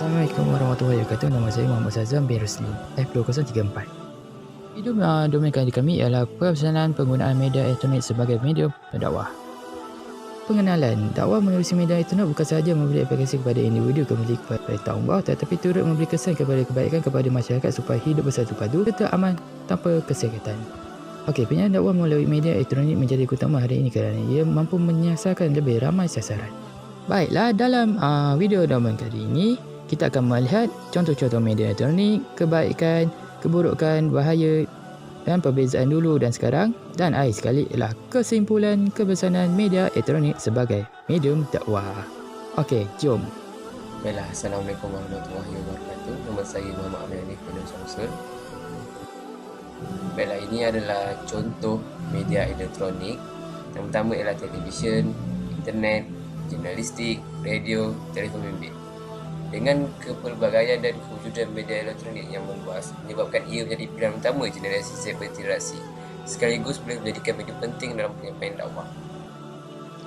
Assalamualaikum warahmatullahi wabarakatuh. Nama saya Muhammad Sazam bin Rusli, F2034. Video domain kami ialah pesanan penggunaan media elektronik sebagai medium pendakwah. Pengenalan, dakwah menerusi media elektronik bukan sahaja memberi aplikasi kepada individu kembali kepada Allah, tetapi turut memberi kesan kepada kebaikan kepada masyarakat supaya hidup bersatu padu serta aman tanpa kesekatan. Okey, penyiaran dakwah melalui media elektronik menjadi utama hari ini kerana ia mampu menyasarkan lebih ramai sasaran. Baiklah, dalam video domain kali ini, kita akan melihat contoh-contoh media elektronik, kebaikan, keburukan, bahaya dan perbezaan dulu dan sekarang, dan akhir sekali ialah kesimpulan kebesaran media elektronik sebagai medium dakwah. Okey, jom. Baiklah, Assalamualaikum warahmatullahi wabarakatuh. Nama saya Muhammad Amir Alif bin Samsul. Baiklah, ini adalah contoh media elektronik. Yang pertama ialah televisyen, internet, jurnalistik, radio, telefon bimbit. Dengan kepelbagaian dan kewujudan media elektronik yang meluas, menyebabkan ia menjadi pilihan utama generasi berinteraksi, sekaligus boleh menjadikan media penting dalam penyampaian dakwah.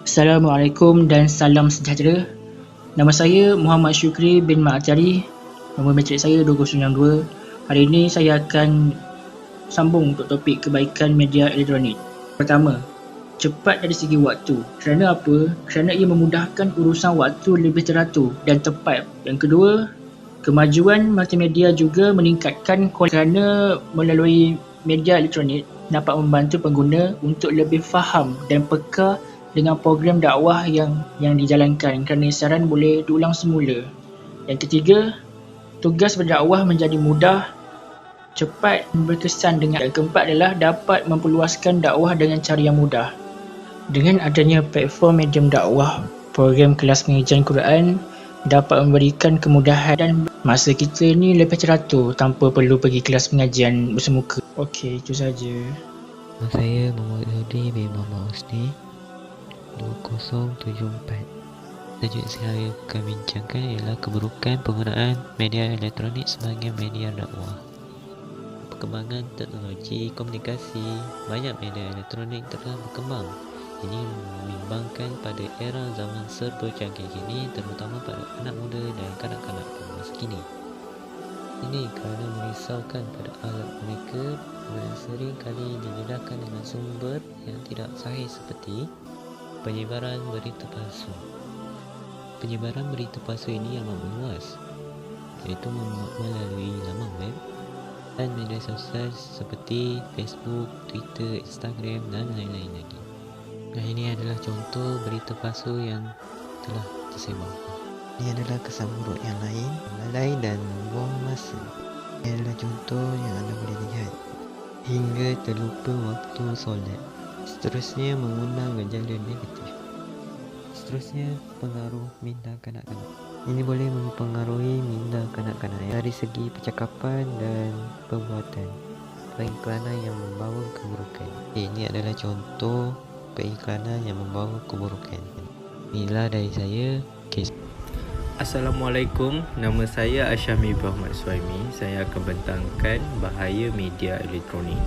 Assalamualaikum dan salam sejahtera. Nama saya Muhammad Syukri bin Ma'atari. Nombor matrik saya 2092. Hari ini saya akan sambung untuk topik kebaikan media elektronik. Pertama, cepat dari segi waktu. Kerana apa? Kerana ia memudahkan urusan waktu lebih teratur dan tepat. Yang kedua, kemajuan multimedia juga meningkatkan kerana melalui media elektronik dapat membantu pengguna untuk lebih faham dan peka dengan program dakwah yang dijalankan kerana siaran boleh diulang semula. Yang ketiga, tugas berdakwah menjadi mudah, cepat dan berkesan. Yang keempat adalah dapat memperluaskan dakwah dengan cara yang mudah. Dengan adanya platform medium dakwah, program kelas pengajian Quran dapat memberikan kemudahan dan masa kita ni lebih teratur tanpa perlu pergi kelas pengajian bersemuka. Okey, itu saja. Nama saya Muhammad Zudi bin Muhammad Husni 2074. Tajuk saya akan bincangkan ialah keburukan penggunaan media elektronik sebagai media dakwah. Perkembangan teknologi komunikasi, banyak media elektronik telah berkembang. Ini membimbangkan pada era zaman serba canggih kini, terutama pada anak muda dan kanak-kanak masa kini. Ini kerana merisaukan pada alat mereka dan sering kali didedahkan dengan sumber yang tidak sahih seperti penyebaran berita palsu. Penyebaran berita palsu ini amat meluas, iaitu melalui laman web dan media sosial seperti Facebook, Twitter, Instagram dan lain-lain lagi. Nah, ini adalah contoh berita palsu yang telah tersebar. Ini adalah kesan buruk yang lain, lalai dan buang masa. Ini adalah contoh yang anda boleh lihat. Hingga terlupa waktu solat. Seterusnya mengundang gejala negatif. Seterusnya pengaruh minda kanak-kanak. Ini boleh mempengaruhi minda kanak-kanak dari segi percakapan dan perbuatan. Pengiklanan yang membawa keburukan. Ini adalah contoh pengiklanan yang membawa keburukan. Inilah dari saya, kes. Assalamualaikum, nama saya Asyami Ibrahim Suhaimi. Saya akan bentangkan bahaya media elektronik.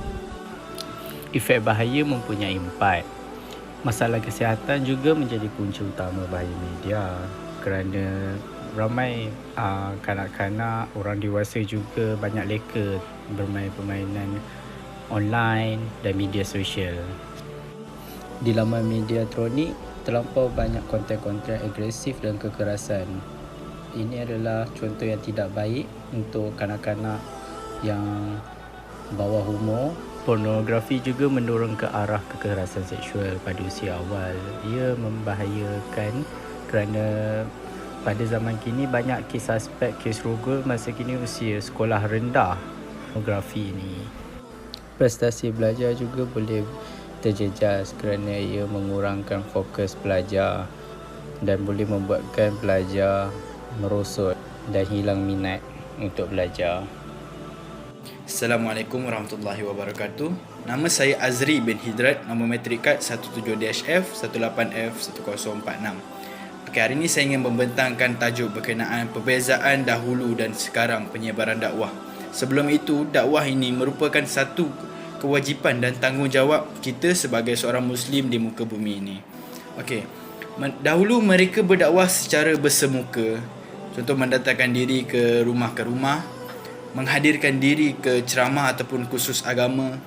Efek bahaya mempunyai 4. Masalah kesihatan juga menjadi punca utama bahaya media kerana ramai kanak-kanak, orang dewasa juga banyak leka bermain permainan online dan media sosial. Di laman media elektronik terlampau banyak konten-konten agresif dan kekerasan. Ini adalah contoh yang tidak baik untuk kanak-kanak yang bawah umur. Pornografi juga mendorong ke arah kekerasan seksual pada usia awal. Ia membahayakan kerana pada zaman kini banyak kes suspek, kes rogol masa kini usia sekolah rendah. Pornografi ini, prestasi belajar juga boleh terjejas kerana ia mengurangkan fokus belajar dan boleh membuatkan pelajar merosot dan hilang minat untuk belajar. Assalamualaikum warahmatullahi wabarakatuh. Nama saya Azri bin Hidrat, nombor matrik kad 17-F18F1046. Okey, hari ini saya ingin membentangkan tajuk berkenaan perbezaan dahulu dan sekarang penyebaran dakwah. Sebelum itu, dakwah ini merupakan satu kewajipan dan tanggungjawab kita sebagai seorang Muslim di muka bumi ini. Okey, dahulu mereka berdakwah secara bersemuka. Contoh mendatangkan diri ke rumah, menghadirkan diri ke ceramah ataupun kursus agama.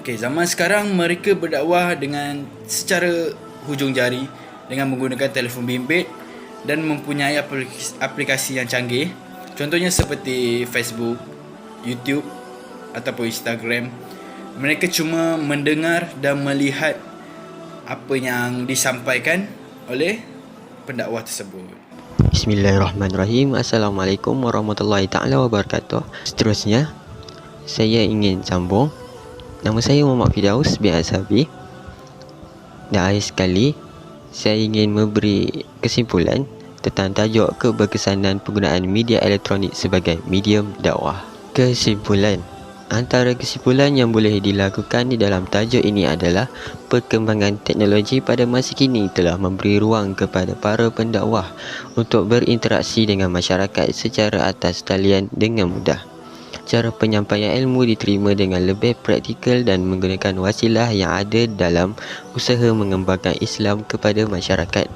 Zaman sekarang mereka berdakwah dengan secara hujung jari dengan menggunakan telefon bimbit dan mempunyai aplikasi yang canggih. Contohnya seperti Facebook, YouTube ataupun Instagram. Mereka cuma mendengar dan melihat apa yang disampaikan oleh pendakwah tersebut. Bismillahirrahmanirrahim. Assalamualaikum warahmatullahi ta'ala wabarakatuh. Seterusnya, saya ingin sambung. Nama saya Muhammad Firdaus bin Azhabi. Dan akhir sekali, saya ingin memberi kesimpulan tentang tajuk keberkesanan penggunaan media elektronik sebagai medium dakwah. Kesimpulan. Antara kesimpulan yang boleh dilakukan di dalam tajuk ini adalah perkembangan teknologi pada masa kini telah memberi ruang kepada para pendakwah untuk berinteraksi dengan masyarakat secara atas talian dengan mudah. Cara penyampaian ilmu diterima dengan lebih praktikal dan menggunakan wasilah yang ada dalam usaha mengembangkan Islam kepada masyarakat.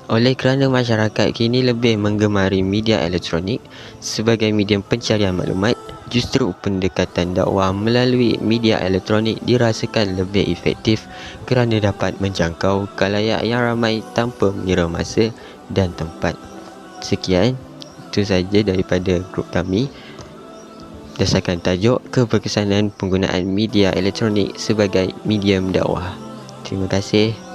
Oleh kerana masyarakat kini lebih menggemari media elektronik sebagai medium pencarian maklumat, justru pendekatan dakwah melalui media elektronik dirasakan lebih efektif kerana dapat menjangkau khalayak yang ramai tanpa mengira masa dan tempat. Sekian, itu saja daripada grup kami berdasarkan tajuk keberkesanan penggunaan media elektronik sebagai medium dakwah. Terima kasih.